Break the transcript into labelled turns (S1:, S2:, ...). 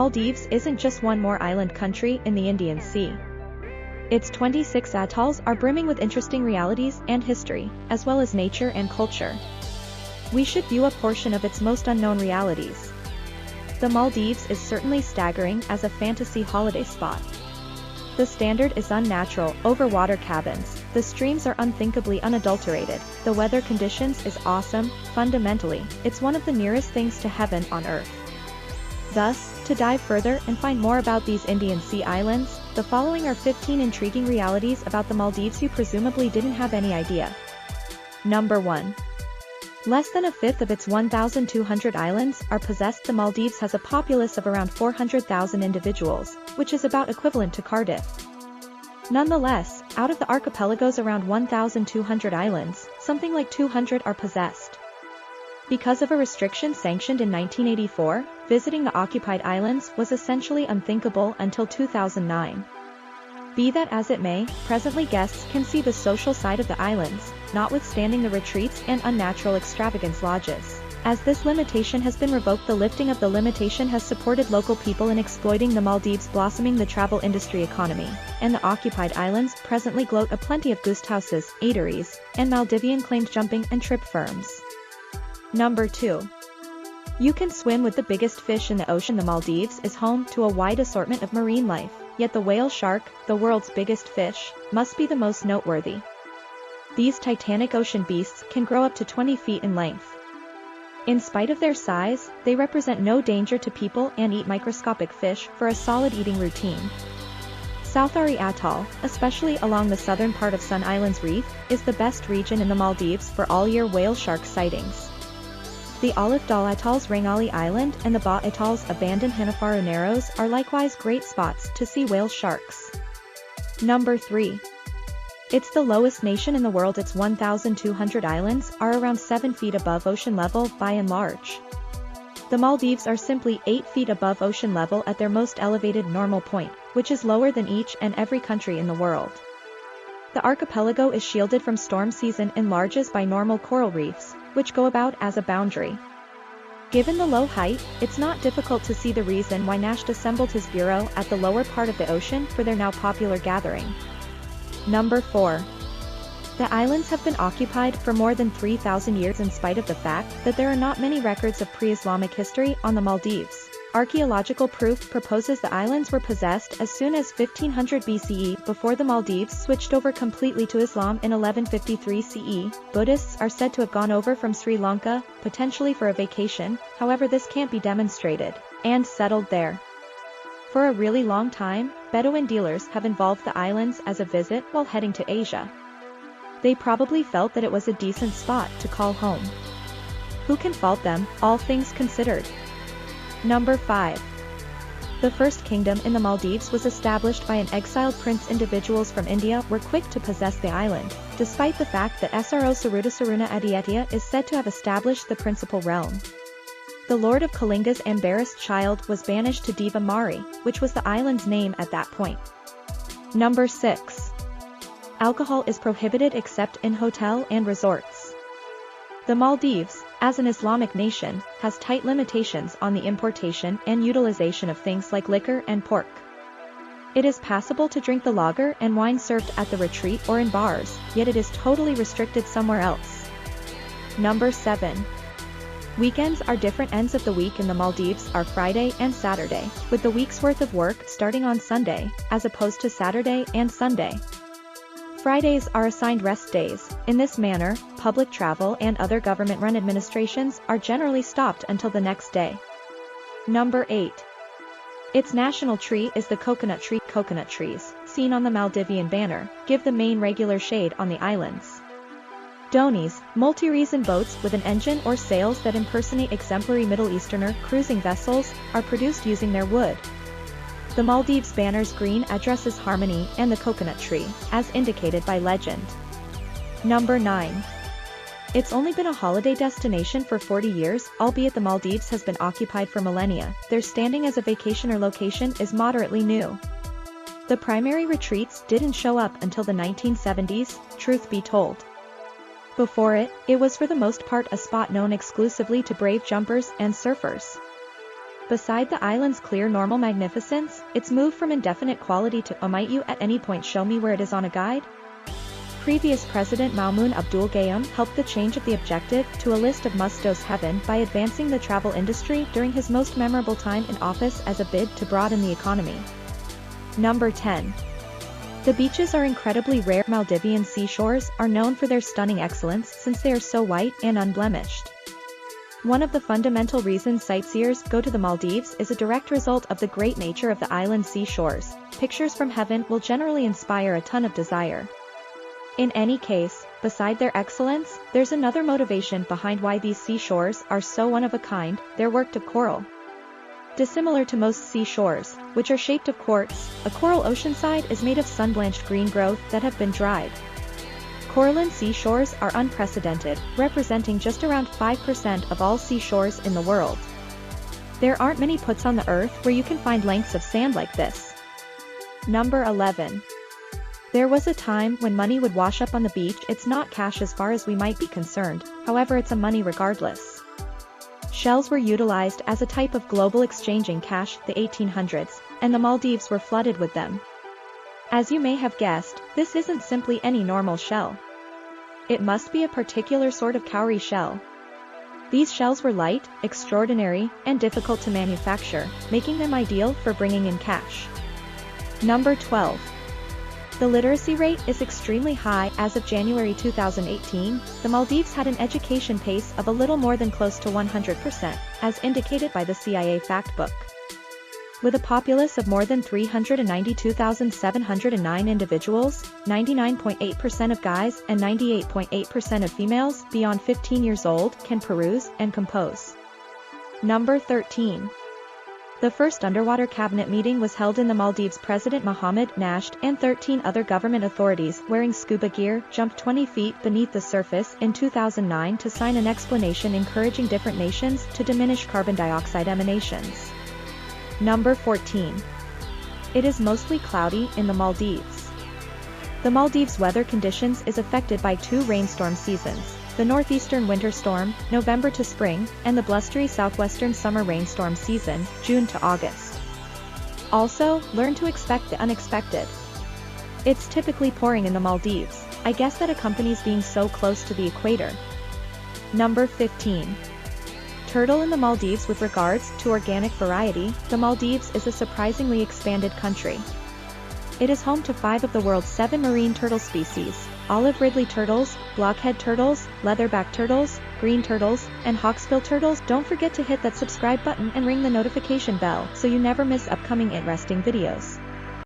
S1: Maldives isn't just one more island country in the Indian Sea. Its 26 atolls are brimming with interesting realities and history, as well as nature and culture. We should view a portion of its most unknown realities. The Maldives is certainly staggering as a fantasy holiday spot. The standard is unnatural, overwater cabins, the streams are unthinkably unadulterated, the weather conditions is awesome. Fundamentally, it's one of the nearest things to heaven on earth. Thus, to dive further and find more about these Indian Sea islands, the following are 15 intriguing realities about the Maldives you presumably didn't have any idea. Number 1. Less than a fifth of its 1,200 islands are possessed. The Maldives has a populace of around 400,000 individuals, which is about equivalent to Cardiff. Nonetheless, out of the archipelago's around 1,200 islands, something like 200 are possessed. Because of a restriction sanctioned in 1984, visiting the occupied islands was essentially unthinkable until 2009. Be that as it may, presently guests can see the social side of the islands, notwithstanding the retreats and unnatural extravagance lodges. As this limitation has been revoked, the lifting of the limitation has supported local people in exploiting the Maldives, blossoming the travel industry economy, and the occupied islands presently gloat aplenty of guesthouses, eateries, and Maldivian-claimed jumping and trip firms. Number 2. You can swim with the biggest fish in the ocean. The Maldives is home to a wide assortment of marine life, yet the whale shark, the world's biggest fish, must be the most noteworthy. These titanic ocean beasts can grow up to 20 feet in length. In spite of their size, they represent no danger to people and eat microscopic fish for a solid eating routine. South Ari Atoll, especially along the southern part of Sun Island's reef, is the best region in the Maldives for all-year whale shark sightings. The Olive Dal Atoll's Rangali Island and the Ba Atoll's abandoned Hanafaru Narrows are likewise great spots to see whale sharks. Number 3. It's the lowest nation in the world. Its 1,200 islands are around 7 feet above ocean level by and large. The Maldives are simply 8 feet above ocean level at their most elevated normal point, which is lower than each and every country in the world. The archipelago is shielded from storm season in larges by normal coral reefs, which go about as a boundary. Given the low height, it's not difficult to see the reason why Nash assembled his bureau at the lower part of the ocean for their now popular gathering. Number 4. The islands have been occupied for more than 3,000 years in spite of the fact that there are not many records of pre-Islamic history on the Maldives. Archaeological proof proposes the islands were possessed as soon as 1500 BCE. Before the Maldives switched over completely to Islam in 1153 CE, Buddhists are said to have gone over from Sri Lanka, potentially for a vacation, however this can't be demonstrated, and settled there. For a really long time, Bedouin dealers have involved the islands as a visit while heading to Asia. They probably felt that it was a decent spot to call home. Who can fault them, all things considered? Number 5. The first kingdom in the Maldives was established by an exiled prince. Individuals from India were quick to possess the island, despite the fact that Sro Sarudasaruna Aditya is said to have established the principal realm. The Lord of Kalinga's embarrassed child was banished to Deva Mari, which was the island's name at that point. Number 6. Alcohol is prohibited except in hotel and resorts. The Maldives, as an Islamic nation, has tight limitations on the importation and utilization of things like liquor and pork. It is passable to drink the lager and wine served at the retreat or in bars, yet it is totally restricted somewhere else. Number 7. Weekends are different. Ends of the week in the Maldives are Friday and Saturday, with the week's worth of work starting on Sunday, as opposed to Saturday and Sunday. Fridays are assigned rest days. In this manner, public travel and other government-run administrations are generally stopped until the next day. Number 8. Its national tree is the coconut tree. Coconut trees, seen on the Maldivian banner, give the main regular shade on the islands. Donis, multi-reason boats with an engine or sails that impersonate exemplary Middle Easterner cruising vessels, are produced using their wood. The Maldives banner's green addresses harmony and the coconut tree, as indicated by legend. Number 9. It's only been a holiday destination for 40 years, albeit the Maldives has been occupied for millennia. Their standing as a vacation or location is moderately new. The primary retreats didn't show up until the 1970s, truth be told. Before it, it was for the most part a spot known exclusively to brave jumpers and surfers. Beside the island's clear normal magnificence, its move from indefinite quality to might you at any point show me where it is on a guide? Previous President Maumoon Abdul Gayoom helped the change of the objective to a list of must-dos heaven by advancing the travel industry during his most memorable time in office as a bid to broaden the economy. Number 10. The beaches are incredibly rare. Maldivian seashores are known for their stunning excellence since they are so white and unblemished. One of the fundamental reasons sightseers go to the Maldives is a direct result of the great nature of the island's seashores. Pictures from heaven will generally inspire a ton of desire. In any case, beside their excellence, there's another motivation behind why these seashores are so one of a kind: they're worked of coral. Dissimilar to most seashores, which are shaped of quartz, a coral oceanside is made of sun-blanched green growth that have been dried. Coralline seashores are unprecedented, representing just around 5% of all seashores in the world. There aren't many puts on the earth where you can find lengths of sand like this. Number 11. There was a time when money would wash up on the beach. It's not cash as far as we might be concerned, however it's a money regardless. Shells were utilized as a type of global exchange in cash, the 1800s, and the Maldives were flooded with them. As you may have guessed, this isn't simply any normal shell. It must be a particular sort of cowrie shell. These shells were light, extraordinary, and difficult to manufacture, making them ideal for bringing in cash. Number 12. The literacy rate is extremely high. As of January 2018, the Maldives had an education pace of a little more than close to 100%, as indicated by the CIA Factbook. With a populace of more than 392,709 individuals, 99.8% of guys and 98.8% of females beyond 15 years old can peruse and compose. Number 13. The first underwater cabinet meeting was held in the Maldives. President Mohammed Nasheed and 13 other government authorities wearing scuba gear jumped 20 feet beneath the surface in 2009 to sign an explanation encouraging different nations to diminish carbon dioxide emanations. Number 14. It is mostly cloudy in the Maldives. The Maldives' weather conditions is affected by two rainstorm seasons: the northeastern winter storm, November to spring, and the blustery southwestern summer rainstorm season, June to August. Also, learn to expect the unexpected. It's typically pouring in the Maldives. I guess that accompanies being so close to the equator. Number 15. Turtle in the Maldives. With regards to organic variety, the Maldives is a surprisingly expanded country. It is home to 5 of the world's 7 marine turtle species: olive ridley turtles, blockhead turtles, leatherback turtles, green turtles, and hawksbill turtles. Don't forget to hit that subscribe button and ring the notification bell so you never miss upcoming interesting videos.